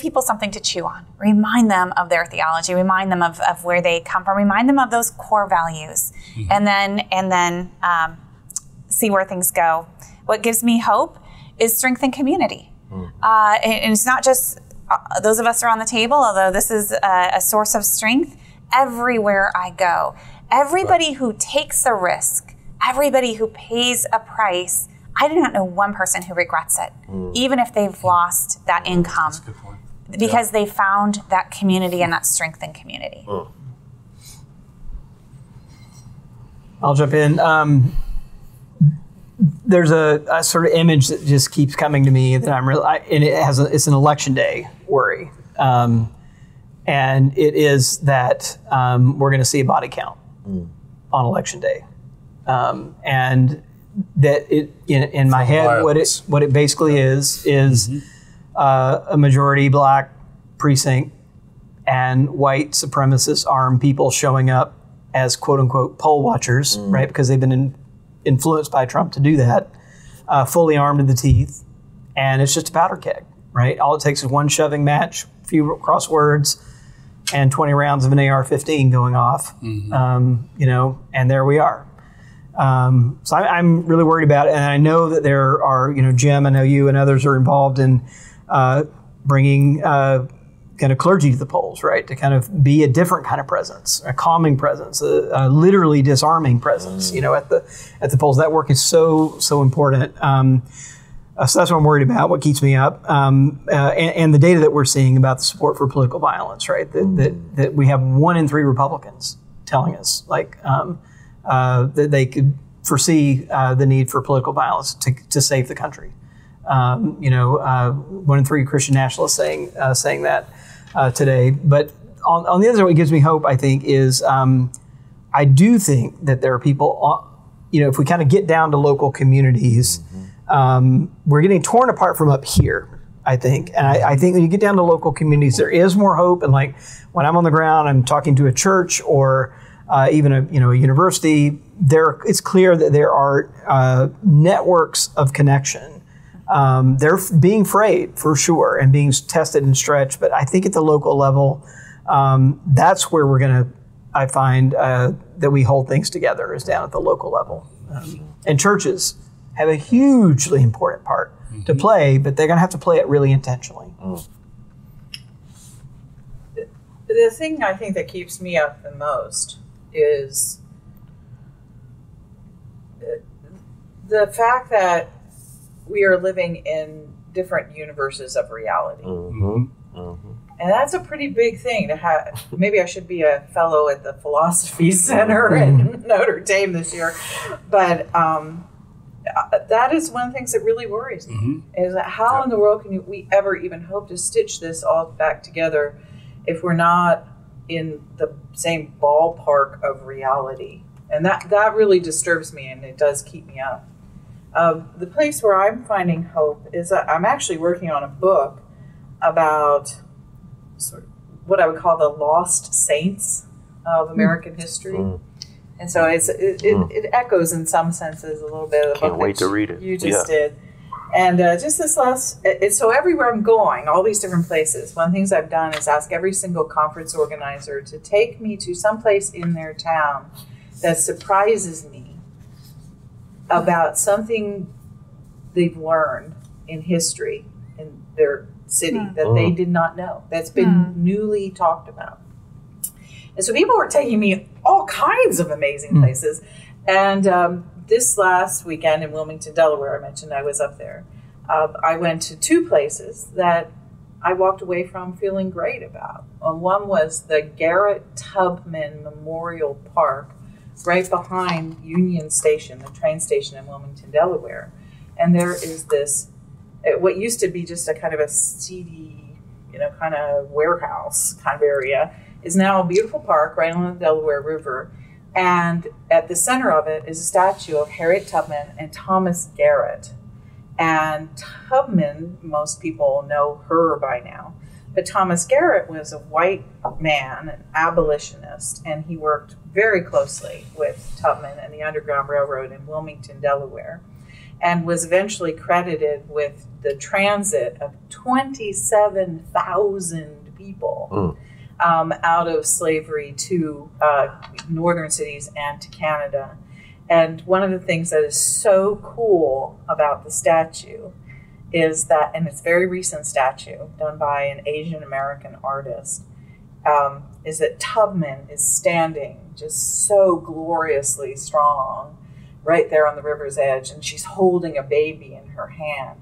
people something to chew on. Remind them of their theology. Remind them of where they come from. Remind them of those core values. And then see where things go. What gives me hope is strength and community. And it's not just those of us around the table, although this is a source of strength. Everywhere I go, everybody who takes a risk, everybody who pays a price, I do not know one person who regrets it, even if they've lost that income, That's a good point. because they found that community and that strength in community. I'll jump in. There's a sort of image that just keeps coming to me that I'm really, and it's an election day worry. And it is that we're going to see a body count on election day. And that it, in my head, violence. what it basically is a majority black precinct and white supremacist armed people showing up as quote unquote poll watchers, right? Because they've been influenced by Trump to do that, fully armed to the teeth. And it's just a powder keg, right? All it takes is one shoving match, a few crosswords, and 20 rounds of an AR-15 going off, and there we are. So I'm really worried about it. And I know that there are, Jim, I know you and others are involved in bringing kind of clergy to the polls, right? To kind of be a different kind of presence, a calming presence, a literally disarming presence, at the polls. That work is so important. So that's what I'm worried about, what keeps me up. And the data that we're seeing about the support for political violence, right? That we have 1 in 3 Republicans telling us that they could foresee the need for political violence to save the country. 1 in 3 Christian nationalists saying that today. But on the other side, what gives me hope, I think, is I do think that there are people, if we kind of get down to local communities, we're getting torn apart from up here, I think. And I think when you get down to local communities, there is more hope. And like when I'm on the ground, I'm talking to a church or even a university, it's clear that there are networks of connection. They're being frayed for sure and being tested and stretched. But I think at the local level, that's where I find that we hold things together, is down at the local level. And churches have a hugely important part to play, but they're going to have to play it really intentionally. The thing I think that keeps me up the most is the fact that we are living in different universes of reality. And that's a pretty big thing to have. Maybe I should be a fellow at the Philosophy Center in Notre Dame this year. But that is one of the things that really worries me, is that how in the world can we ever even hope to stitch this all back together if we're not in the same ballpark of reality? And that really disturbs me, and it does keep me up. The place where I'm finding hope is that I'm actually working on a book about sort of what I would call the lost saints of American history. And so it echoes in some senses a little bit of the book. Can't wait to read it. You just did. And just this so everywhere I'm going, all these different places, one of the things I've done is ask every single conference organizer to take me to some place in their town that surprises me about something they've learned in history in their city that they did not know, that's been newly talked about. And so people were taking me all kinds of amazing places. And this last weekend in Wilmington, Delaware, I mentioned I was up there. I went to 2 places that I walked away from feeling great about. One was the Garrett Tubman Memorial Park, right behind Union Station, the train station in Wilmington, Delaware. And there is this, what used to be just a kind of a seedy, kind of warehouse kind of area, is now a beautiful park right on the Delaware River. And at the center of it is a statue of Harriet Tubman and Thomas Garrett. And Tubman, most people know her by now. But Thomas Garrett was a white man, an abolitionist, and he worked very closely with Tubman and the Underground Railroad in Wilmington, Delaware, and was eventually credited with the transit of 27,000 people out of slavery to northern cities and to Canada. And one of the things that is so cool about the statue is that, and it's a very recent statue done by an Asian American artist, is that Tubman is standing just so gloriously strong right there on the river's edge, and she's holding a baby in her hand.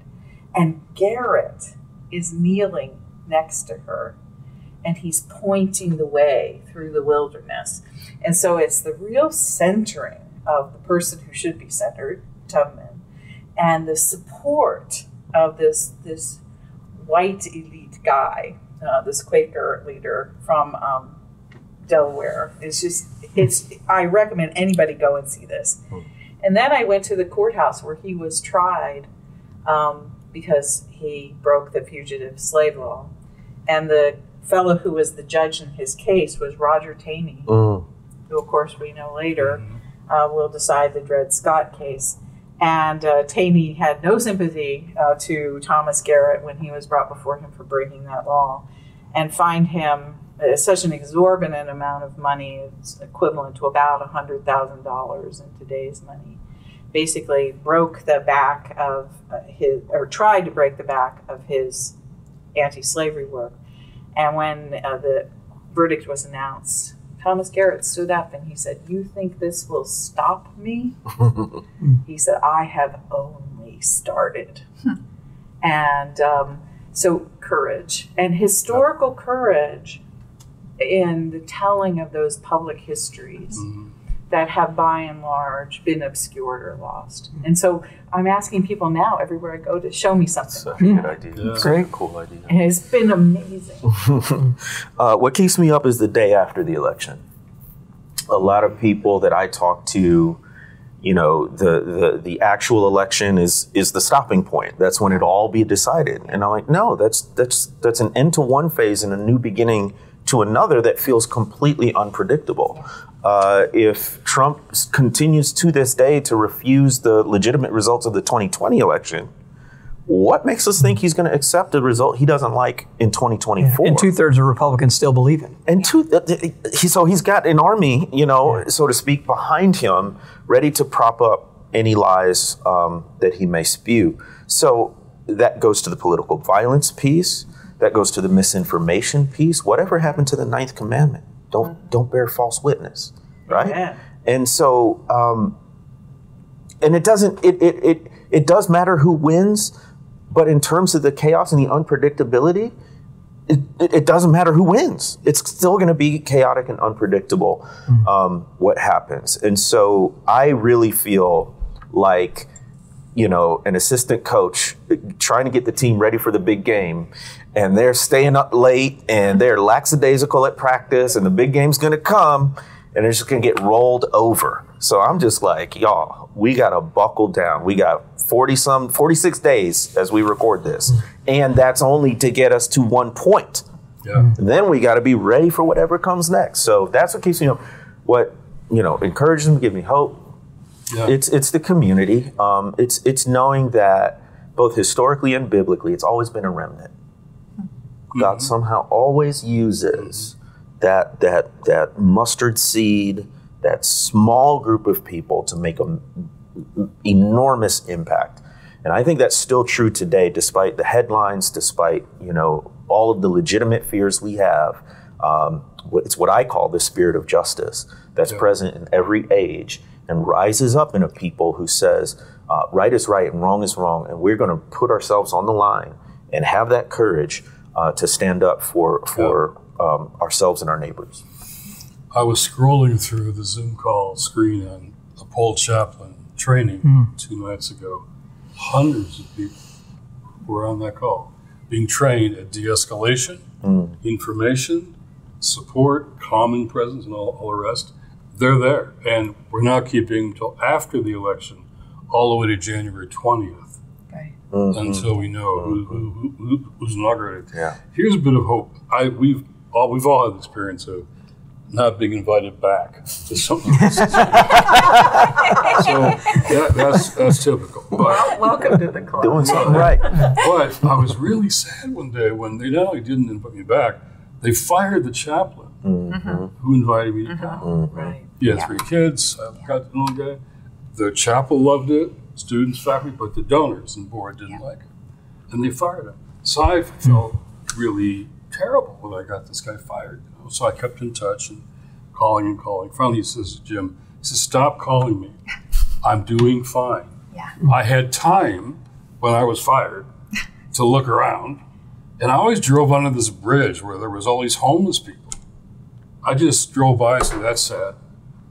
And Garrett is kneeling next to her, and he's pointing the way through the wilderness. And so it's the real centering of the person who should be centered, Tubman, and the support of this white elite guy, this Quaker leader from Delaware. I recommend anybody go and see this. And then I went to the courthouse where he was tried because he broke the fugitive slave law. And the fellow who was the judge in his case was Roger Taney, who of course we know later will decide the Dred Scott case. And Taney had no sympathy to Thomas Garrett when he was brought before him for breaking that law, and fined him such an exorbitant amount of money, it's equivalent to about $100,000 in today's money. Basically broke the back of tried to break the back of his anti-slavery work. And when the verdict was announced, Thomas Garrett stood up and he said, "You think this will stop me?" He said, "I have only started." And so courage and historical courage in the telling of those public histories that have by and large been obscured or lost. And so I'm asking people now everywhere I go to show me something. Such a good idea. Yeah. Such a cool idea. And it's been amazing. What keeps me up is the day after the election. A lot of people that I talk to, you know, the actual election is the stopping point. That's when it all be decided. And I'm like, no, that's an end to one phase and a new beginning to another that feels completely unpredictable. If Trump continues to this day to refuse the legitimate results of the 2020 election, what makes us think he's going to accept a result he doesn't like in 2024? Yeah. And 2/3 of Republicans still believe him. And so he's got an army, you know, so to speak, behind him, ready to prop up any lies that he may spew. So that goes to the political violence piece. That goes to the misinformation piece. Whatever happened to the 9th commandment? Don't bear false witness, right? Yeah. And so, and it doesn't. It does matter who wins, but in terms of the chaos and the unpredictability, it doesn't matter who wins. It's still going to be chaotic and unpredictable what happens. And so, I really feel like, you know, an assistant coach trying to get the team ready for the big game, and they're staying up late and they're lackadaisical at practice, and the big game's going to come and they're just going to get rolled over. So I'm just like, y'all, we got to buckle down. We got 46 days as we record this. And that's only to get us to 1 point. Yeah. And then we got to be ready for whatever comes next. So that's what keeps me, what, encourages me, give me hope. Yeah. It's the community. It's knowing that both historically and biblically, it's always been a remnant. God somehow always uses that mustard seed, that small group of people to make an enormous impact. And I think that's still true today, despite the headlines, despite, all of the legitimate fears we have. It's what I call the spirit of justice that's present in every age and rises up in a people who says, right is right and wrong is wrong. And we're going to put ourselves on the line and have that courage to stand up for ourselves and our neighbors. I was scrolling through the Zoom call screen on a Paul Chaplain training 2 nights ago. Hundreds of people were on that call, being trained at de-escalation, information, support, common presence, and all the rest. They're there. And we're now keeping until after the election, all the way to January 20th, until we know who's inaugurated. Yeah. Here's a bit of hope. We've all had the experience of not being invited back to something else. So that's typical. But, welcome to the club. Doing something right. But I was really sad one day when they not only didn't invite me back, they fired the chaplain who invited me to come. Right. He had 3 kids. I got to know the guy. The chapel loved it, students, faculty, but the donors and board didn't like it. And they fired him. So I felt really terrible when I got this guy fired. You know? So I kept in touch and calling. Finally, he says, Jim, he says, stop calling me. I'm doing fine. Yeah. I had time when I was fired to look around. And I always drove under this bridge where there was all these homeless people. I just drove by and said, that's sad.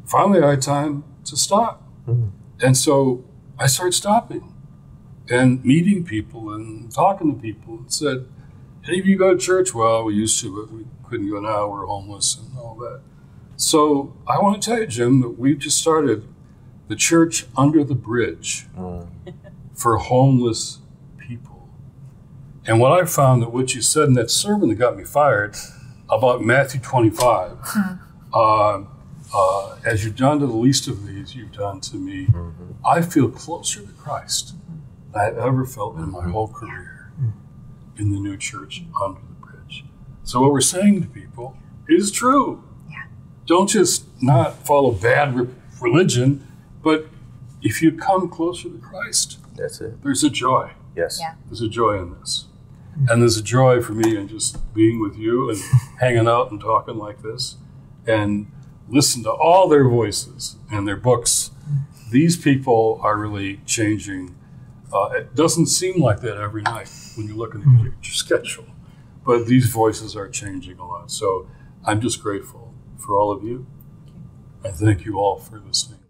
Finally, I had time to stop. Mm-hmm. And so I started stopping and meeting people and talking to people and said, any of you go to church? Well, we used to, but we couldn't go now. We're homeless and all that. So I want to tell you, Jim, that we just started the church under the bridge for homeless people. And what I found that what you said in that sermon that got me fired about Matthew 25, as you've done to the least of these, you've done to me. I feel closer to Christ than I've ever felt in my whole career in the new church under the bridge. So what we're saying to people is true. Yeah. Don't just not follow bad religion, but if you come closer to Christ, that's it. There's a joy. Yes. Yeah. There's a joy in this. And there's a joy for me in just being with you and hanging out and talking like this and listen to all their voices and their books. These people are really changing. It doesn't seem like that every night when you look at your schedule, but these voices are changing a lot. So I'm just grateful for all of you. And thank you all for listening.